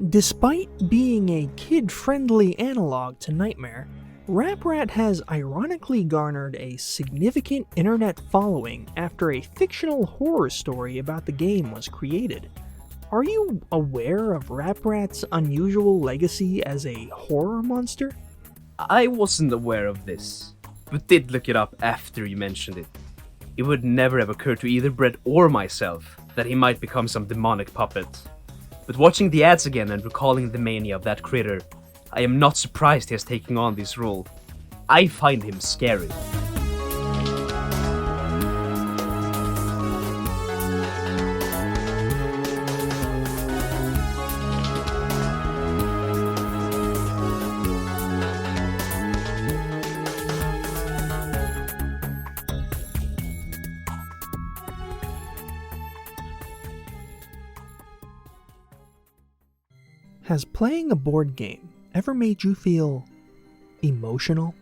Despite being a kid-friendly analog to Nightmare, Rap Rat has ironically garnered a significant internet following after a fictional horror story about the game was created. Are you aware of Rap Rat's unusual legacy as a horror monster? I wasn't aware of this, but did look it up after you mentioned it. It would never have occurred to either Brett or myself that he might become some demonic puppet. But watching the ads again and recalling the mania of that critter, I am not surprised he has taken on this role. I find him scary. Has playing a board game ever made you feel emotional,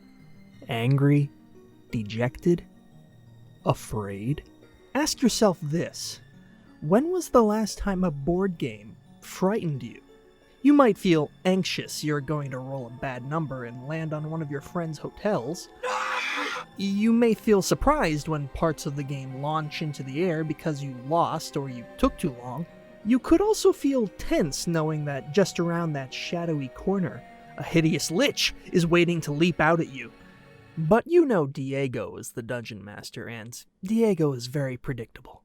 angry, dejected, afraid? Ask yourself this: when was the last time a board game frightened you? You might feel anxious you're going to roll a bad number and land on one of your friend's hotels. You may feel surprised when parts of the game launch into the air because you lost or you took too long. You could also feel tense knowing that just around that shadowy corner, a hideous lich is waiting to leap out at you. But you know Diego is the dungeon master, and Diego is very predictable.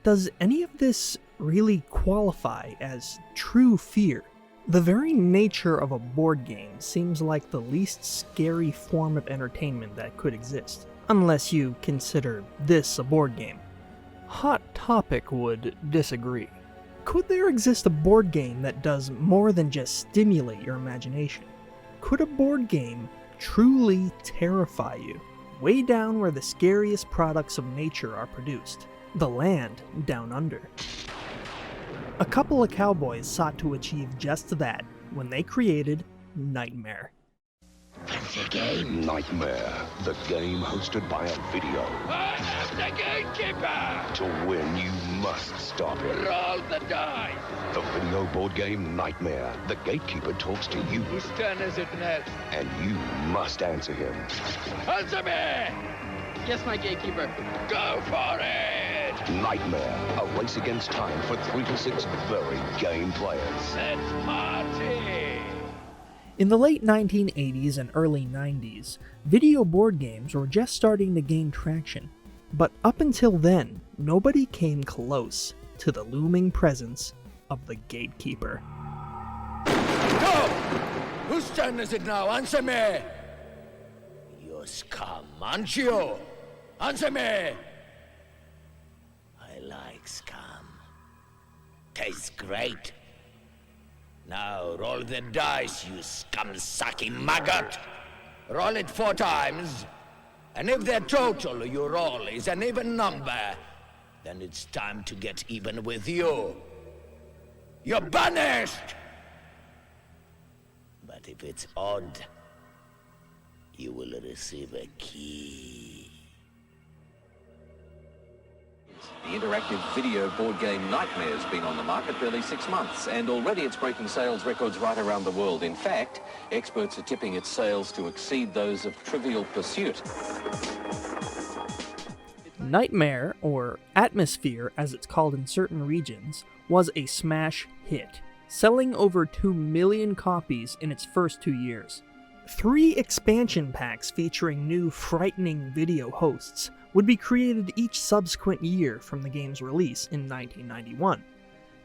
Does any of this really qualify as true fear? The very nature of a board game seems like the least scary form of entertainment that could exist, unless you consider this a board game. Hot Topic would disagree. Could there exist a board game that does more than just stimulate your imagination? Could a board game truly terrify you? Way down where the scariest products of nature are produced, the land down under. A couple of cowboys sought to achieve just that when they created Nightmare. Fancy a game? Nightmare, the game hosted by a video. I am the gatekeeper! To win, you must stop it. Roll the dice! The video board game Nightmare. The gatekeeper talks to you, Whose turn is it next? and you must answer him. Answer me! Yes, my gatekeeper. Go for it! Nightmare, a race against time for 3 to 6 very game players. Let's party! In the late 1980s and early 90s, video board games were just starting to gain traction. But up until then, nobody came close to the looming presence of the gatekeeper. Go! Whose turn is it now? Answer me! You scum, aren't you? Answer me! I like scum. Tastes great. Now roll the dice, you scum-sucking maggot! Roll it 4 times, and if the total you roll is an even number, then it's time to get even with you. You're banished! But if it's odd, you will receive a key. The interactive video board game Nightmare has been on the market barely 6 months, and already it's breaking sales records right around the world. In fact, experts are tipping its sales to exceed those of Trivial Pursuit. Nightmare, or Atmosfear as it's called in certain regions, was a smash hit, selling over 2 million copies in its first 2 years. 3 expansion packs featuring new frightening video hosts would be created each subsequent year from the game's release in 1991.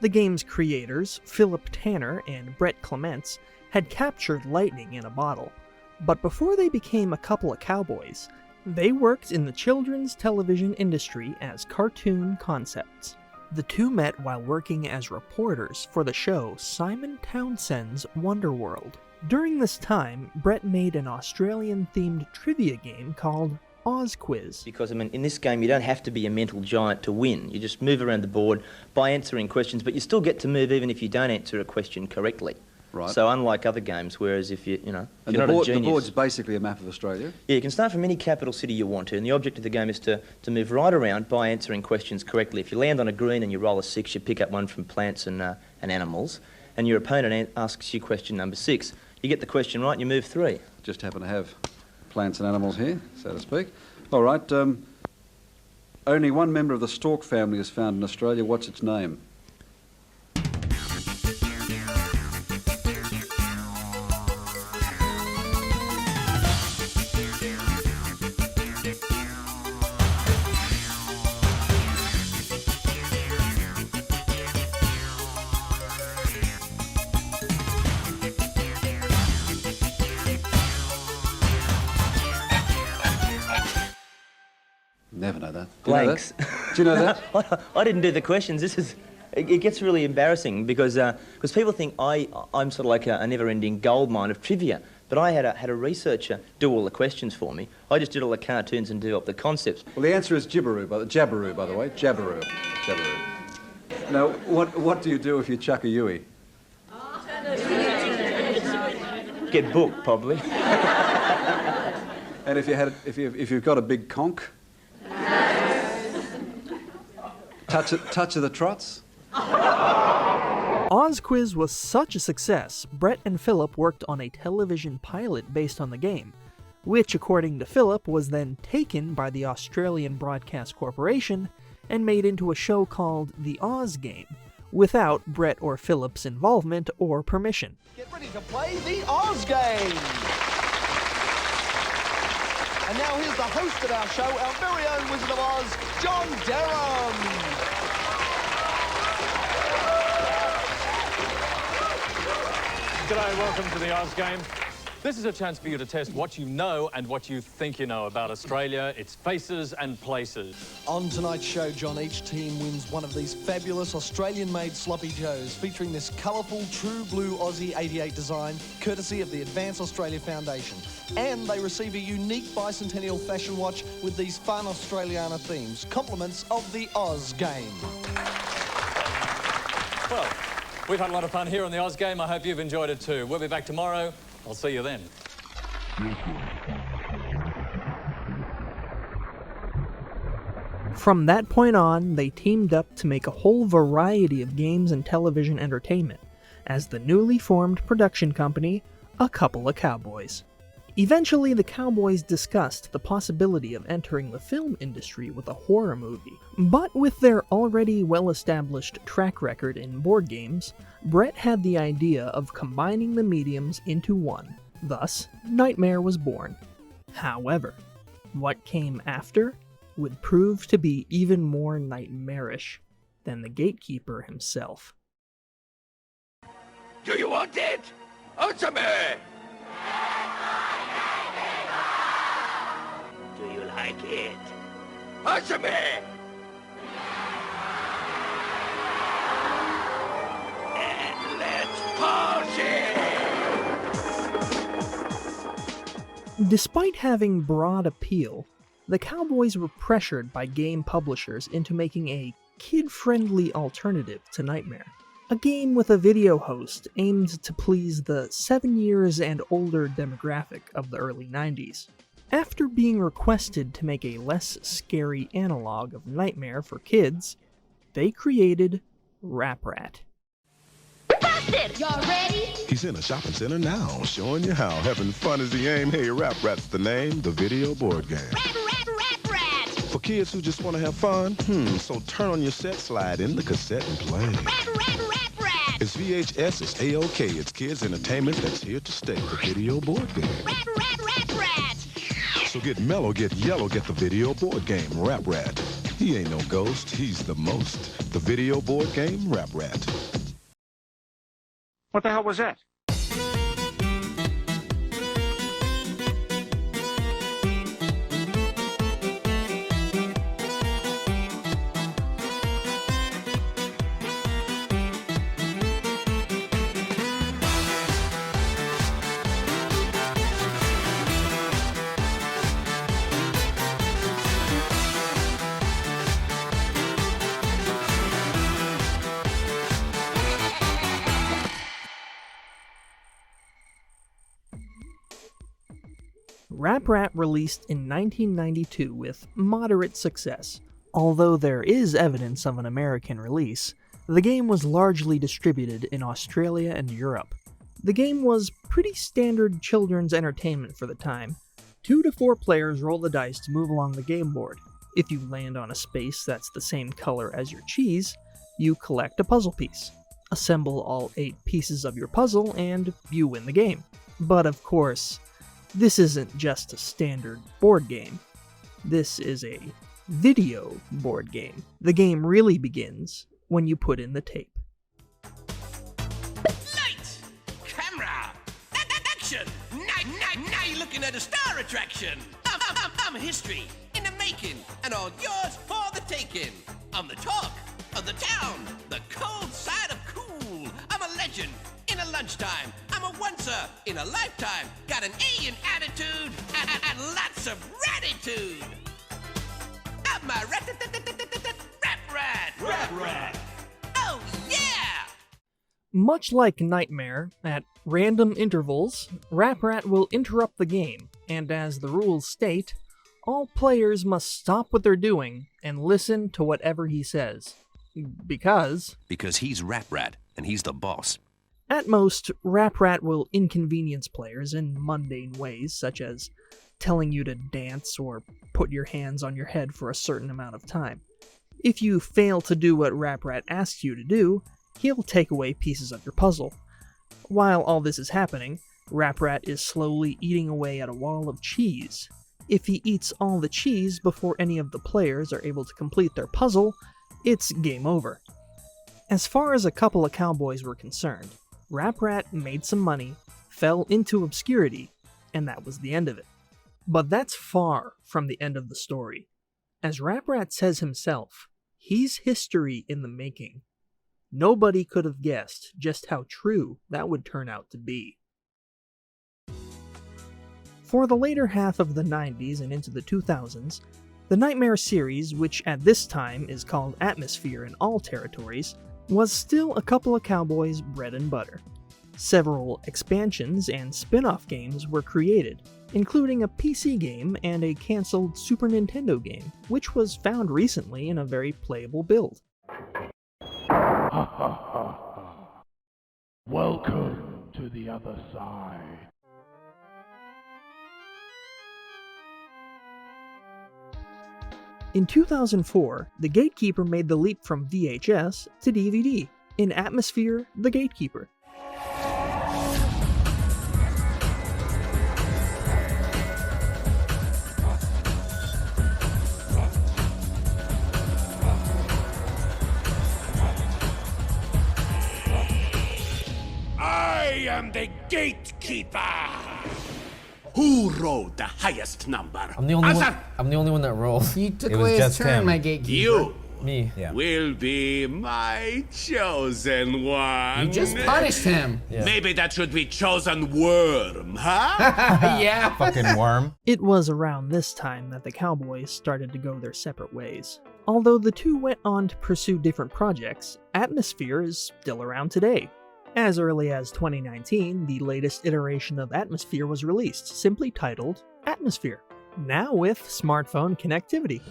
The game's creators, Phillip Tanner and Brett Clements, had captured lightning in a bottle, but before they became a couple of cowboys, they worked in the children's television industry as cartoon concepts. The two met while working as reporters for the show Simon Townsend's Wonderworld. During this time, Brett made an Australian-themed trivia game called Oz Quiz. Because, I mean, in this game you don't have to be a mental giant to win. You just move around the board by answering questions, but you still get to move even if you don't answer a question correctly. Right. So unlike other games, whereas if you know, And you're the, not board, a the genius... board's basically a map of Australia. Yeah, you can start from any capital city you want to, and the object of the game is to move right around by answering questions correctly. If you land on a green and you roll a 6, you pick up 1 from plants and animals. and your opponent asks you question number 6. You get the question right and you move 3. Just happen to have plants and animals here, so to speak. All right, only one member of the stork family is found in Australia. What's its name? Never know that. Do you know Blanks. that? Do you know that? I didn't do the questions. It gets really embarrassing because people think I'm sort of like a never-ending goldmine of trivia. But I had a researcher do all the questions for me. I just did all the cartoons and developed the concepts. Well, the answer is jabberoo, by the way. Jabberoo. Now, what do you do if you chuck a Yui? Get booked, probably. And if you've got a big conch? Touch of the trots? Oz Quiz was such a success, Brett and Phillip worked on a television pilot based on the game, which, according to Phillip, was then taken by the Australian Broadcast Corporation and made into a show called The Oz Game, without Brett or Phillip's involvement or permission. Get ready to play The Oz Game! And now here's the host of our show, our very own Wizard of Oz, John Derham! G'day, welcome to the Oz Game. This is a chance for you to test what you know and what you think you know about Australia, its faces and places. On tonight's show, John, each team wins one of these fabulous Australian-made sloppy joes featuring this colourful True Blue Aussie 88 design, courtesy of the Advance Australia Foundation. And they receive a unique bicentennial fashion watch with these fun Australiana themes, compliments of the Oz Game. Well, we've had a lot of fun here on the Oz Game. I hope you've enjoyed it too. We'll be back tomorrow. I'll see you then. From that point on, they teamed up to make a whole variety of games and television entertainment, as the newly formed production company, A Couple of Cowboys. Eventually, the Cowboys discussed the possibility of entering the film industry with a horror movie, but with their already well-established track record in board games, Brett had the idea of combining the mediums into one. Thus, Nightmare was born. However, what came after would prove to be even more nightmarish than the gatekeeper himself. Do you want it? Answer me! Do you like it? Answer me! Let's pause it! Despite having broad appeal, the Cowboys were pressured by game publishers into making a kid-friendly alternative to Nightmare. A game with a video host aimed to please the 7 years and older demographic of the early 90s. After being requested to make a less scary analog of Nightmare for kids, they created Rap Rat. Busted! Y'all ready? He's in a shopping center now, showing you how. Having fun is the aim. Hey, Rap Rat's the name, the video board game. Rap Rat! For kids who just want to have fun, so turn on your set, slide in the cassette and play. Rap Rat! It's VHS, it's A-OK, it's kids' entertainment that's here to stay, the video board game. Rap Rat! So get mellow, get yellow, get the video board game, Rap Rat. He ain't no ghost, he's the most. The video board game, Rap Rat. What the hell was that? Rap Rat released in 1992 with moderate success. Although there is evidence of an American release, The game was largely distributed in Australia and Europe. The game was pretty standard children's entertainment for the time. 2 to 4 players roll the dice to move along the game board. If you land on a space that's the same color as your cheese, you collect a puzzle piece. Assemble all 8 pieces of your puzzle and you win the game. But of course, this isn't just a standard board game. This is a video board game. The game really begins when you put in the tape. Lights! Camera! Action! Now you're looking at a star attraction! I'm history in the making, and all yours for the taking. I'm the talk of the town, the cold side of cool. I'm a legend in a lunchtime. I'm a oncer in a lifetime. Got an alien attitude and lots of gratitude. I'm my rap rat. Oh yeah! Much like Nightmare, at random intervals, Rap Rat will interrupt the game, and as the rules state, all players must stop what they're doing and listen to whatever he says. Because he's Rap Rat, and he's the boss. At most, Rap Rat will inconvenience players in mundane ways, such as telling you to dance or put your hands on your head for a certain amount of time. If you fail to do what Rap Rat asks you to do, he'll take away pieces of your puzzle. While all this is happening, Rap Rat is slowly eating away at a wall of cheese. If he eats all the cheese before any of the players are able to complete their puzzle, it's game over. As far as a couple of cowboys were concerned, Rap Rat made some money, fell into obscurity, and that was the end of it. But that's far from the end of the story. As Rap Rat says himself, he's history in the making. Nobody could have guessed just how true that would turn out to be. For the later half of the 90s and into the 2000s, the Nightmare series, which at this time is called Atmosfear in all territories, was still a couple of cowboys' bread and butter. Several expansions and spin-off games were created, including a PC game and a cancelled Super Nintendo game, which was found recently in a very playable build. Welcome to the other side. In 2004, the Gatekeeper made the leap from VHS to DVD in Atmosfear: The Gatekeeper. I am the Gatekeeper! Who rolled the highest number? I'm the only one that rolled. You took It was away his just turn, him. my gatekeeper. You Me, yeah. will be my chosen one. You just punished him. Yeah. Maybe that should be chosen worm, huh? Yeah. Fucking worm. It was around this time that the Cowboys started to go their separate ways. Although the two went on to pursue different projects, Atmosfear is still around today. As early as 2019, the latest iteration of Atmosfear was released, simply titled Atmosfear, now with smartphone connectivity.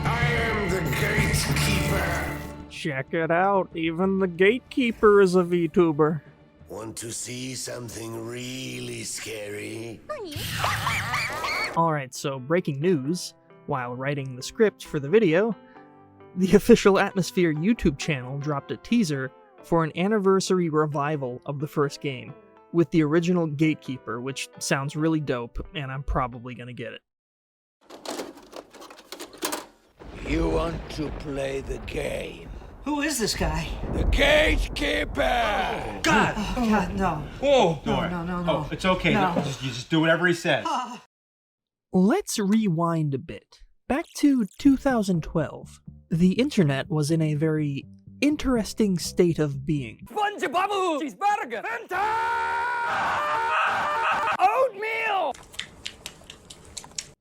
I am the Gatekeeper. Check it out, even the Gatekeeper is a VTuber. Want to see something really scary? Alright, so breaking news. While writing the script for the video, the official Atmosfear YouTube channel dropped a teaser for an anniversary revival of the first game, with the original Gatekeeper, which sounds really dope, and I'm probably gonna get it. You want to play the game? Who is this guy? The Gatekeeper! God! Oh, God, no. Oh, No. Oh, it's okay. No. You just do whatever he says. Let's rewind a bit. Back to 2012. The internet was in a very interesting state of being. SpongeBob! Cheeseburger! Oatmeal!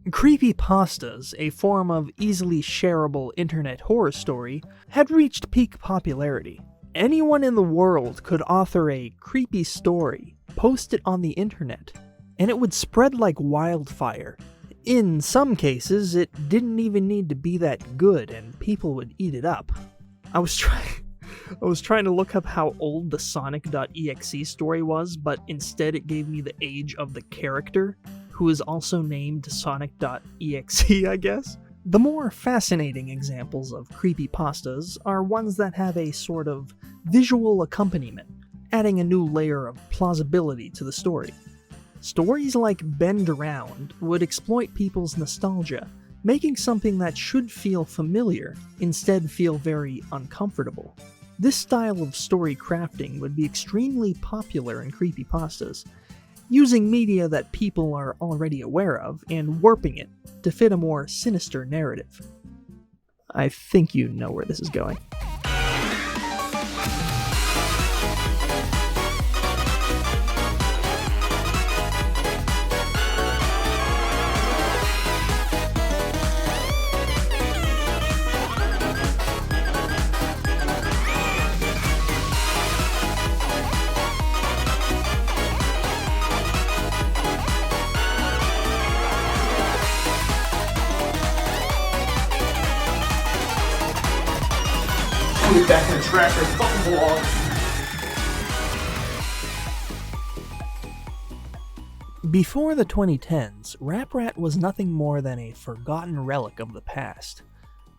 Creepypastas, a form of easily shareable internet horror story, had reached peak popularity. Anyone in the world could author a creepy story, post it on the internet, and it would spread like wildfire. In some cases, it didn't even need to be that good and people would eat it up. I was trying to look up how old the Sonic.exe story was, but instead it gave me the age of the character, who is also named Sonic.exe, I guess. The more fascinating examples of creepypastas are ones that have a sort of visual accompaniment, adding a new layer of plausibility to the story. Stories like Bend Around would exploit people's nostalgia, making something that should feel familiar instead feel very uncomfortable. This style of story crafting would be extremely popular in creepypastas, using media that people are already aware of and warping it to fit a more sinister narrative. I think you know where this is going. Back in the tracker, fucking blog. Before the 2010s, Rap Rat was nothing more than a forgotten relic of the past,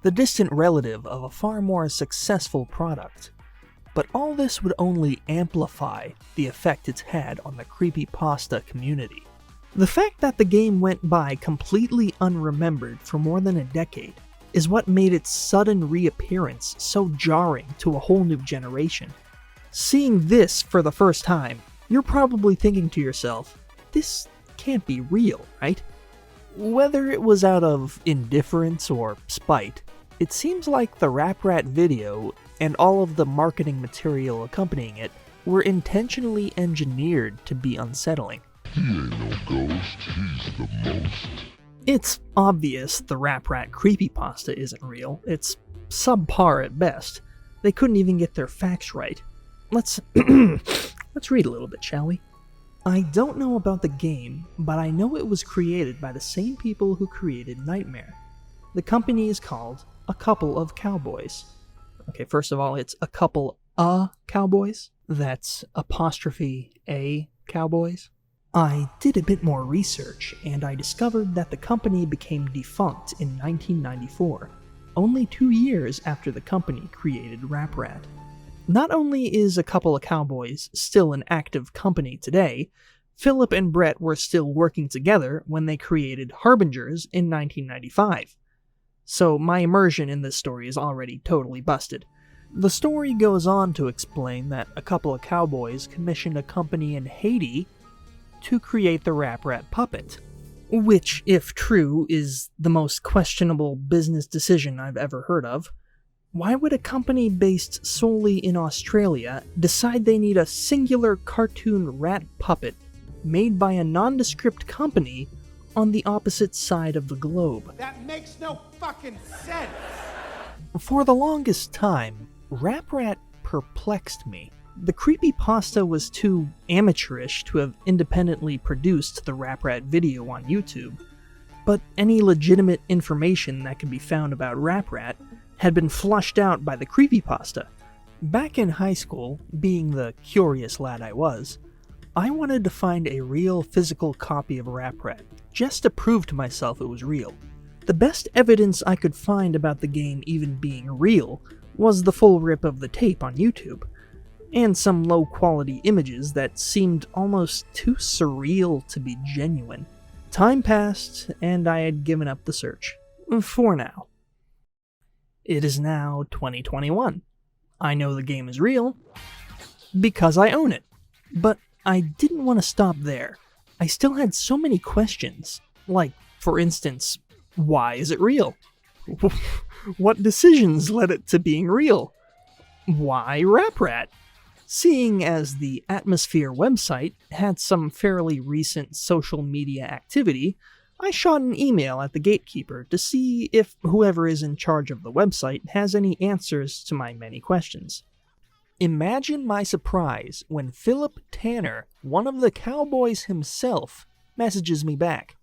the distant relative of a far more successful product. But all this would only amplify the effect it's had on the creepypasta community. The fact that the game went by completely unremembered for more than a decade is what made its sudden reappearance so jarring to a whole new generation. Seeing this for the first time, you're probably thinking to yourself, this can't be real, right? Whether it was out of indifference or spite, it seems like the Rap Rat video and all of the marketing material accompanying it were intentionally engineered to be unsettling. He ain't no ghost, he's the most. It's obvious the Rap Rat creepypasta isn't real. It's subpar at best. They couldn't even get their facts right. Let's read a little bit, shall we? I don't know about the game, but I know it was created by the same people who created Nightmare. The company is called A Couple of Cowboys. Okay, first of all, it's A Couple Cowboys. That's apostrophe A Cowboys. I did a bit more research, and I discovered that the company became defunct in 1994, only 2 years after the company created Rap Rat. Not only is A Couple of Cowboys still an active company today, Phillip and Brett were still working together when they created Harbingers in 1995. So my immersion in this story is already totally busted. The story goes on to explain that A Couple of Cowboys commissioned a company in Haiti to create the Rap Rat puppet, which, if true, is the most questionable business decision I've ever heard of. Why would a company based solely in Australia decide they need a singular cartoon rat puppet made by a nondescript company on the opposite side of the globe? That makes no fucking sense! For the longest time, Rap Rat perplexed me. The creepypasta was too amateurish to have independently produced the Rap Rat video on YouTube, but any legitimate information that could be found about Rap Rat had been flushed out by the creepypasta. Back in high school, being the curious lad I was, I wanted to find a real physical copy of Rap Rat, just to prove to myself it was real. The best evidence I could find about the game even being real was the full rip of the tape on YouTube, and some low-quality images that seemed almost too surreal to be genuine. Time passed, and I had given up the search. For now. It is now 2021. I know the game is real, because I own it. But I didn't want to stop there. I still had so many questions. Like, for instance, why is it real? What decisions led it to being real? Why Rap Rat? Seeing as the Atmosfear website had some fairly recent social media activity, I shot an email at the gatekeeper to see if whoever is in charge of the website has any answers to my many questions. Imagine my surprise when Phillip Tanner, one of the cowboys himself, messages me back.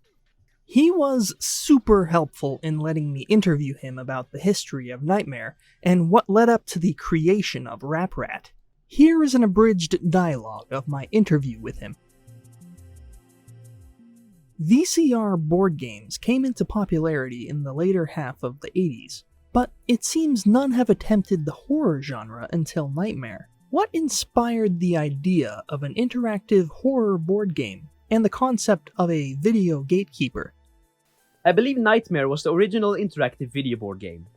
He was super helpful in letting me interview him about the history of Nightmare and what led up to the creation of Rap Rat. Here is an abridged dialogue of my interview with him. VCR board games came into popularity in the later half of the 80s, but it seems none have attempted the horror genre until Nightmare. What inspired the idea of an interactive horror board game and the concept of a video gatekeeper? I believe Nightmare was the original interactive video board game.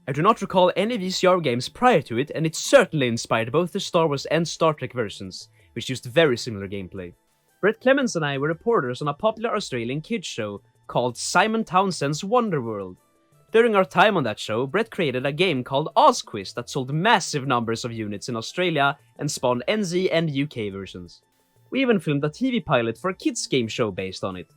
I do not recall any VCR games prior to it, and it certainly inspired both the Star Wars and Star Trek versions, which used very similar gameplay. Brett Clemens and I were reporters on a popular Australian kids show called Simon Townsend's Wonderworld. During our time on that show, Brett created a game called OzQuiz that sold massive numbers of units in Australia and spawned NZ and UK versions. We even filmed a TV pilot for a kids game show based on it.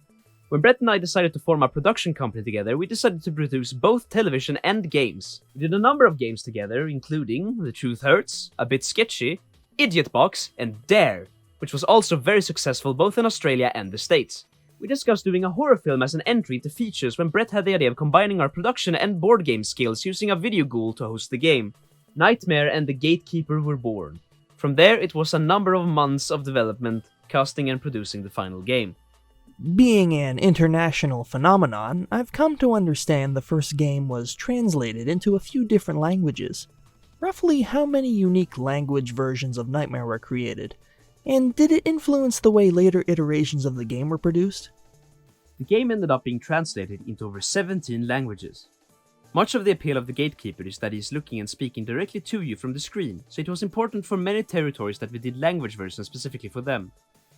When Brett and I decided to form a production company together, we decided to produce both television and games. We did a number of games together, including The Truth Hurts, A Bit Sketchy, Idiot Box, and Dare, which was also very successful both in Australia and the States. We discussed doing a horror film as an entry to features when Brett had the idea of combining our production and board game skills using a video ghoul to host the game. Nightmare and the Gatekeeper were born. From there, it was a number of months of development, casting and producing the final game. Being an international phenomenon, I've come to understand the first game was translated into a few different languages. Roughly how many unique language versions of Nightmare were created? And did it influence the way later iterations of the game were produced? The game ended up being translated into over 17 languages. Much of the appeal of the Gatekeeper is that he is looking and speaking directly to you from the screen, so it was important for many territories that we did language versions specifically for them.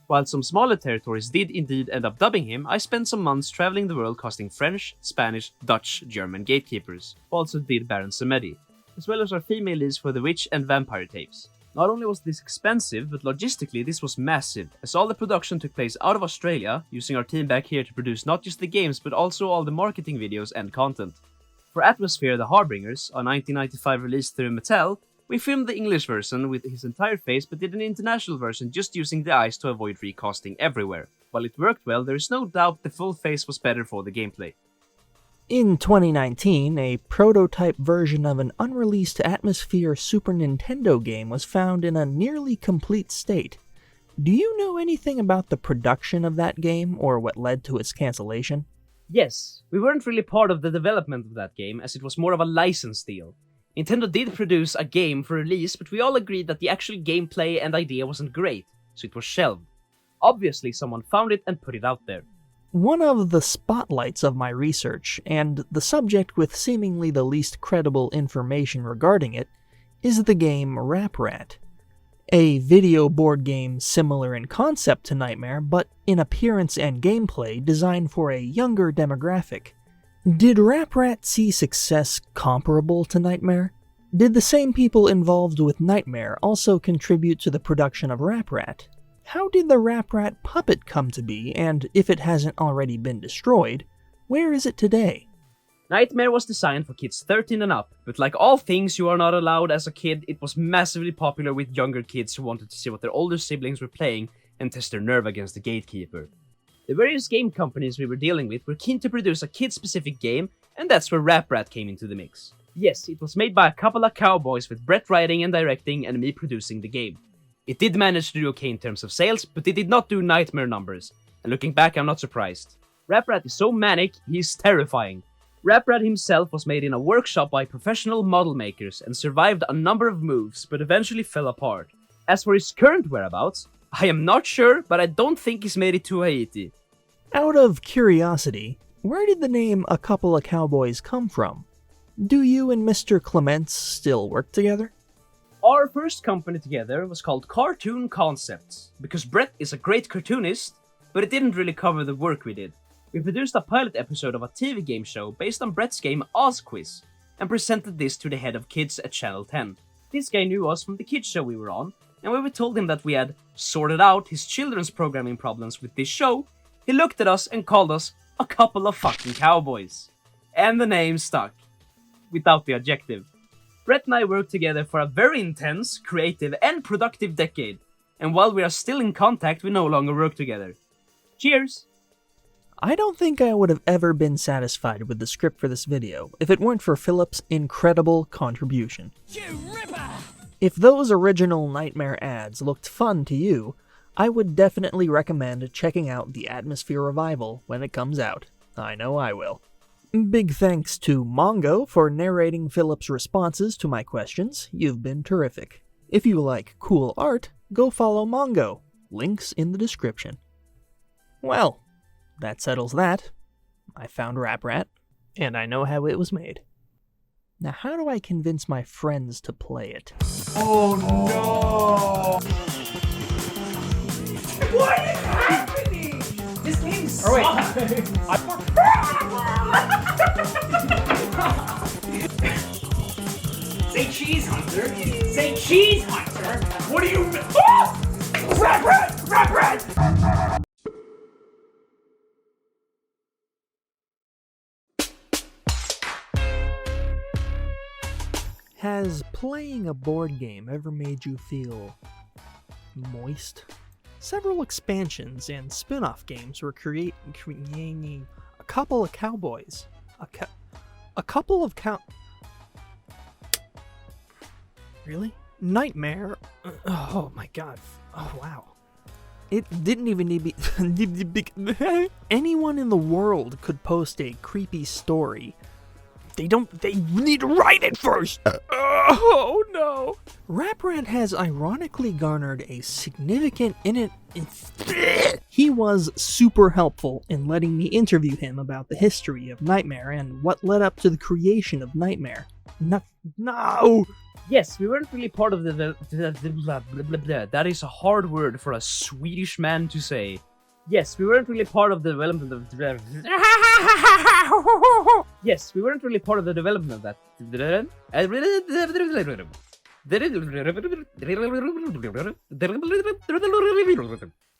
While some smaller territories did indeed end up dubbing him, I spent some months traveling the world casting French, Spanish, Dutch, German gatekeepers, who also did Baron Samedi, as well as our female leads for the Witch and Vampire tapes. Not only was this expensive, but logistically this was massive, as all the production took place out of Australia, using our team back here to produce not just the games but also all the marketing videos and content. For Atmosfear the Harbingers, a 1995 release through Mattel, we filmed the English version with his entire face but did an international version just using the eyes to avoid recasting everywhere. While it worked well, there is no doubt the full face was better for the gameplay. In 2019, a prototype version of an unreleased Atmosfear Super Nintendo game was found in a nearly complete state. Do you know anything about the production of that game or what led to its cancellation? Yes, we weren't really part of the development of that game as it was more of a license deal. Nintendo did produce a game for release, but we all agreed that the actual gameplay and idea wasn't great, so it was shelved. Obviously, someone found it and put it out there. One of the spotlights of my research, and the subject with seemingly the least credible information regarding it, is the game Rap Rat. A video board game similar in concept to Nightmare, but in appearance and gameplay designed for a younger demographic. Did Rap Rat see success comparable to Nightmare? Did the same people involved with Nightmare also contribute to the production of Rap Rat? How did the Rap Rat puppet come to be, and if it hasn't already been destroyed, where is it today? Nightmare was designed for kids 13 and up, but like all things you are not allowed as a kid, it was massively popular with younger kids who wanted to see what their older siblings were playing and test their nerve against the Gatekeeper. The various game companies we were dealing with were keen to produce a kid-specific game, and that's where Rap Rat came into the mix. Yes, it was made by a couple of cowboys with Brett writing and directing and me producing the game. It did manage to do okay in terms of sales, but it did not do Nightmare numbers, and looking back I'm not surprised. Rap Rat is so manic, he's terrifying. Rap Rat himself was made in a workshop by professional model makers and survived a number of moves, but eventually fell apart. As for his current whereabouts, I am not sure, but I don't think he's made it to Haiti. Out of curiosity, where did the name A Couple of Cowboys come from? Do you and Mr. Clements still work together? Our first company together was called Cartoon Concepts, because Brett is a great cartoonist, but it didn't really cover the work we did. We produced a pilot episode of a TV game show based on Brett's game OzQuiz, and presented this to the head of kids at Channel 10. This guy knew us from the kids show we were on, and when we told him that we had sorted out his children's programming problems with this show, he looked at us and called us a couple of fucking cowboys. And the name stuck. Without the adjective. Brett and I worked together for a very intense, creative, and productive decade, and while we are still in contact, we no longer work together. Cheers! I don't think I would have ever been satisfied with the script for this video if it weren't for Phillip's incredible contribution. If those original Nightmare ads looked fun to you, I would definitely recommend checking out the Atmosfear revival when it comes out. I know I will. Big thanks to Mongo for narrating Phillip's responses to my questions. You've been terrific. If you like cool art, go follow Mongo. Links in the description. Well, that settles that. I found Rap Rat, and I know how it was made. Now, how do I convince my friends to play it? Oh no! What is happening? This game sucks. Say cheese hunter. Say cheese hunter. What do you? Ah! Rap rat! Rap rat! Has playing a board game ever made you feel moist? Several expansions and spin-off games were creating a couple of cowboys. A couple of Really? Nightmare? Oh my god. Oh wow. It didn't even need to be... Anyone in the world could post a creepy story. They need to write it first! Oh no! Rap Rat has ironically garnered a significant He was super helpful in letting me interview him about the history of Nightmare and what led up to the creation of Nightmare. No! Yes, we weren't really part of that is a hard word for a Swedish man to say. Yes, we weren't really part of the development of... Yes, we weren't really part of the development of that.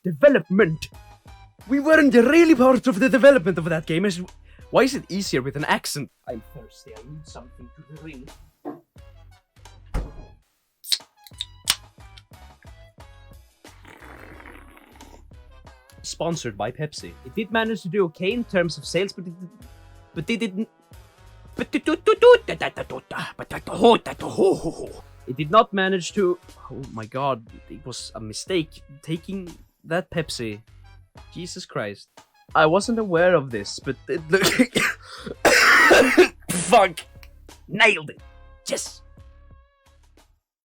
Development! We weren't really part of the development of that game. Why is it easier with an accent? I'm thirsty, I need something to drink. Sponsored by Pepsi. It did manage to do okay in terms of sales, but they didn't. It did not manage to. Oh my god, it was a mistake taking that Pepsi. Jesus Christ. I wasn't aware of this, but it looked. Fuck! Nailed it! Yes!